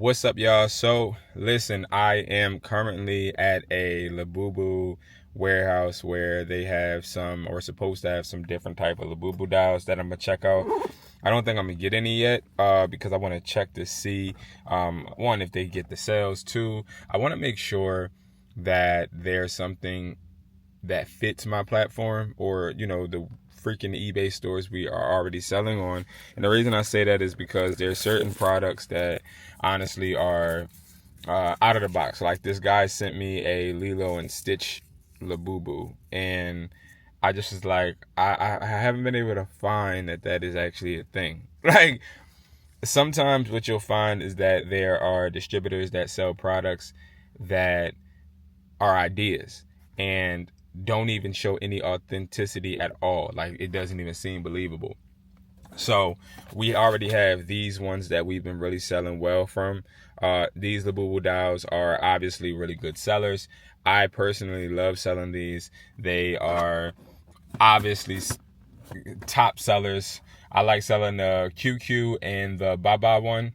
What's up, y'all? So listen, I am currently at a Labubu warehouse where they have some, or supposed to have some different type of Labubu dolls that I'm gonna check out. I don't think I'm gonna get any yet because I want to check to see one, if they get the sales. Two, I want to make sure that there's something that fits my platform, or the freaking eBay stores we are already selling on. And the reason I say that is because there's certain products that honestly are out of the box. Like, this guy sent me a Lilo and Stitch Labubu, and I just was like, I haven't been able to find that is actually a thing. Like, sometimes what you'll find is that there are distributors that sell products that are ideas and don't even show any authenticity at all. Like, it doesn't even seem believable. So we already have these ones that we've been really selling well from. These Labubu dolls are obviously really good sellers. I personally love selling these. They are obviously top sellers. I like selling the QQ and the Baba one.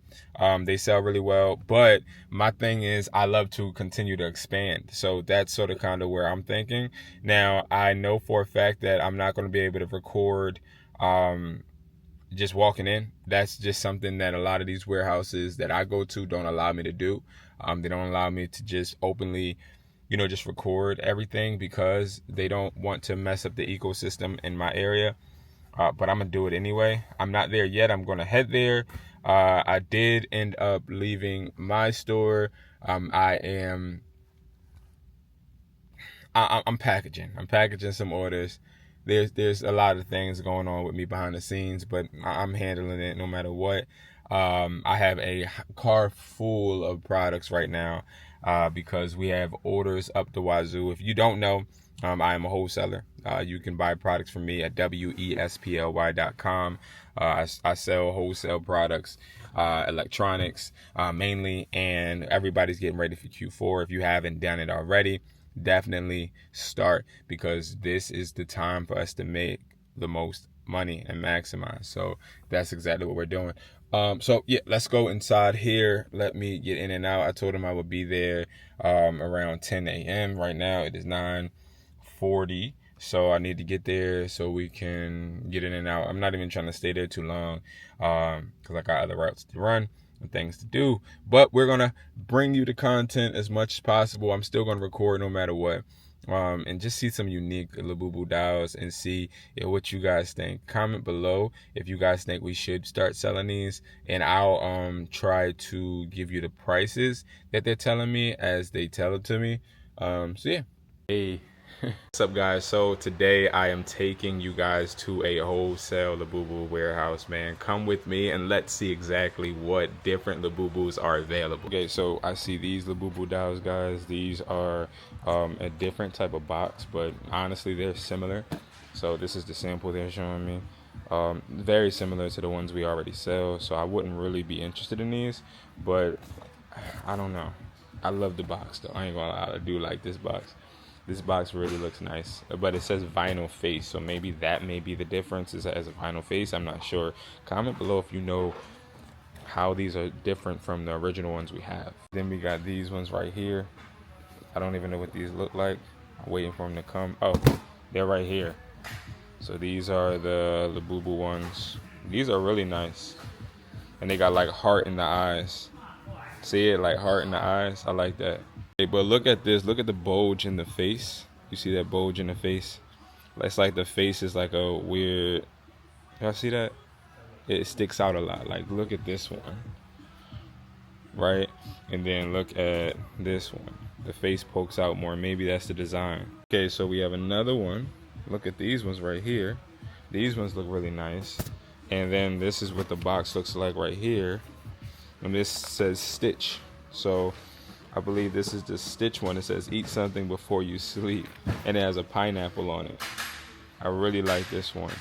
They sell really well. But my thing is, I love to continue to expand. So that's sort of kind of where I'm thinking. Now, I know for a fact that I'm not going to be able to record just walking in. That's just something that a lot of these warehouses that I go to don't allow me to do. They don't allow me to just openly, just record everything because they don't want to mess up the ecosystem in my area. But I'm gonna do it anyway. I'm not there yet. I'm gonna head there. I did end up leaving my store. I'm packaging. I'm packaging some orders. There's a lot of things going on with me behind the scenes, but I'm handling it no matter what. I have a car full of products right now because we have orders up the wazoo. If you don't know, I am a wholesaler. You can buy products from me at wesply.com. I sell wholesale products, electronics mainly, and everybody's getting ready for Q4. If you haven't done it already, definitely start, because this is the time for us to make the most money and maximize. So that's exactly what we're doing. So yeah, let's go inside here. Let me get in and out. I told him I would be there around 10 a.m. Right now it is 9:40, so I need to get there so we can get in and out. I'm not even trying to stay there too long because I got other routes to run and things to do, but we're gonna bring you the content as much as possible. I'm still gonna record no matter what, and just see some unique Labubu dolls and see what you guys think. Comment below if you guys think we should start selling these, and I'll try to give you the prices that they're telling me as they tell it to me. So yeah. Hey. What's up, guys? So today I am taking you guys to a wholesale Labubu warehouse, man. Come with me and let's see exactly what different Labubus are available. Okay, so I see these Labubu dolls, guys. These are a different type of box, but honestly they're similar. So this is the sample they're showing me. Very similar to the ones we already sell, so I wouldn't really be interested in these, but I don't know. I love the box though. I ain't gonna lie, I do like this box. This box really looks nice, but it says vinyl face, so maybe that may be the difference, is as a vinyl face. I'm not sure. Comment below if you know how these are different from the original ones we have. Then we got these ones right here. I don't even know what these look like. I'm waiting for them to come. Oh, they're right here. So these are the Labubu ones. These are really nice, and they got like heart in the eyes. See it, like heart in the eyes. I like that. But look at this. Look at the bulge in the face. You see that bulge in the face? It's like the face is like a weird. Y'all see that? It sticks out a lot. Like, look at this one, right? And then look at this one. The face pokes out more. Maybe that's the design. Okay, so we have another one. Look at these ones right here. These ones look really nice. And then this is what the box looks like right here. And this says Stitch. So I believe this is the Stitch one. It says eat something before you sleep, and it has a pineapple on it. I really like this one,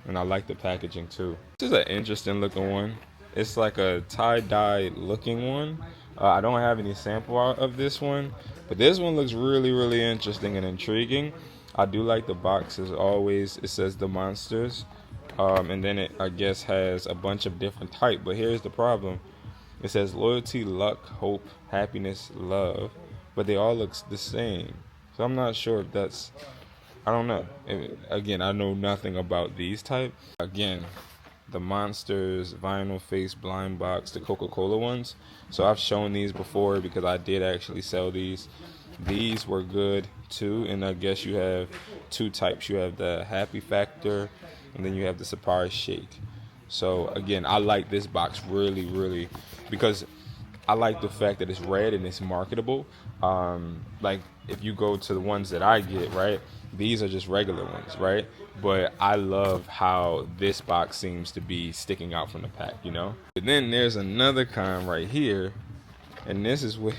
and I like the packaging too. This is an interesting looking one. It's like a tie-dye looking one. I don't have any sample of this one, but this one looks really, really interesting and intriguing. I do like the box as always. It says the monsters, and then it, I guess, has a bunch of different type. But here's the problem. It says loyalty, luck, hope, happiness, love, but they all look the same. So I'm not sure if that's, I don't know. Again, I know nothing about these type. Again, the Monsters vinyl face blind box, the Coca-Cola ones. So I've shown these before because I did actually sell these. These were good too, and I guess you have two types. You have the Happy Factor, and then you have the Surprise Shake. So again, I like this box really because I like the fact that it's red and it's marketable. Like if you go to the ones that I get, right, these are just regular ones, right? But I love how this box seems to be sticking out from the pack, you know? And then there's another kind right here, and this is what,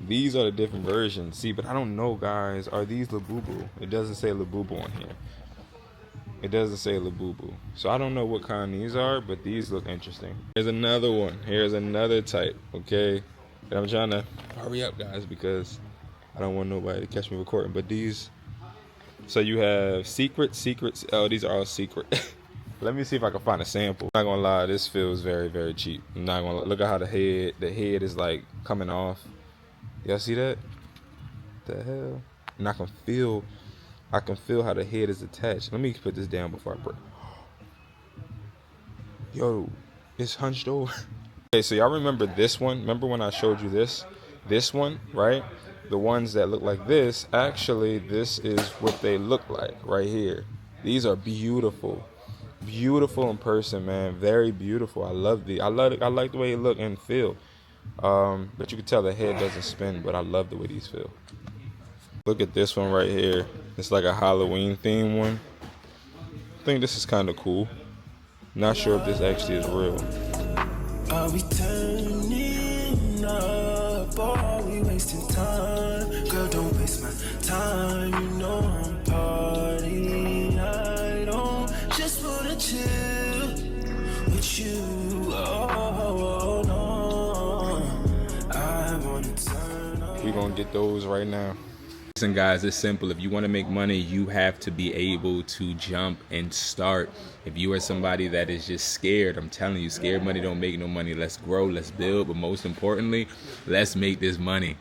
these are the different versions. See, but I don't know, guys, are these Labubu? It doesn't say Labubu on here. It doesn't say Labubu. So I don't know what kind these are, but these look interesting. Here's another one. Here's another type, okay? And I'm trying to hurry up, guys, because I don't want nobody to catch me recording. But these, so you have secrets. Oh, these are all secret. Let me see if I can find a sample. I'm not gonna lie, this feels very cheap. I'm not gonna look at how the head is like coming off. Y'all see that? The hell? And I can feel how the head is attached. Let me put this down before I break. Yo, it's hunched over. Okay, so y'all remember this one? Remember when I showed you this? This one, right? The ones that look like this, actually, this is what they look like right here. These are beautiful. Beautiful in person, man. Very beautiful. I love the. I like the way they look and feel. But you can tell the head doesn't spin, but I love the way these feel. Look at this one right here. It's like a Halloween theme one. I think this is kind of cool. Not sure if this actually is real. Are we turning up or are we wasting time? Girl, don't waste my time. You know I'm partying. I don't just wanna chill with you. Oh, no. I wanna turn up. We're gonna get those right now. Listen, guys, it's simple. If you want to make money, you have to be able to jump and start. If you are somebody that is just scared, I'm telling you, scared money don't make no money. Let's grow, let's build, but most importantly, let's make this money.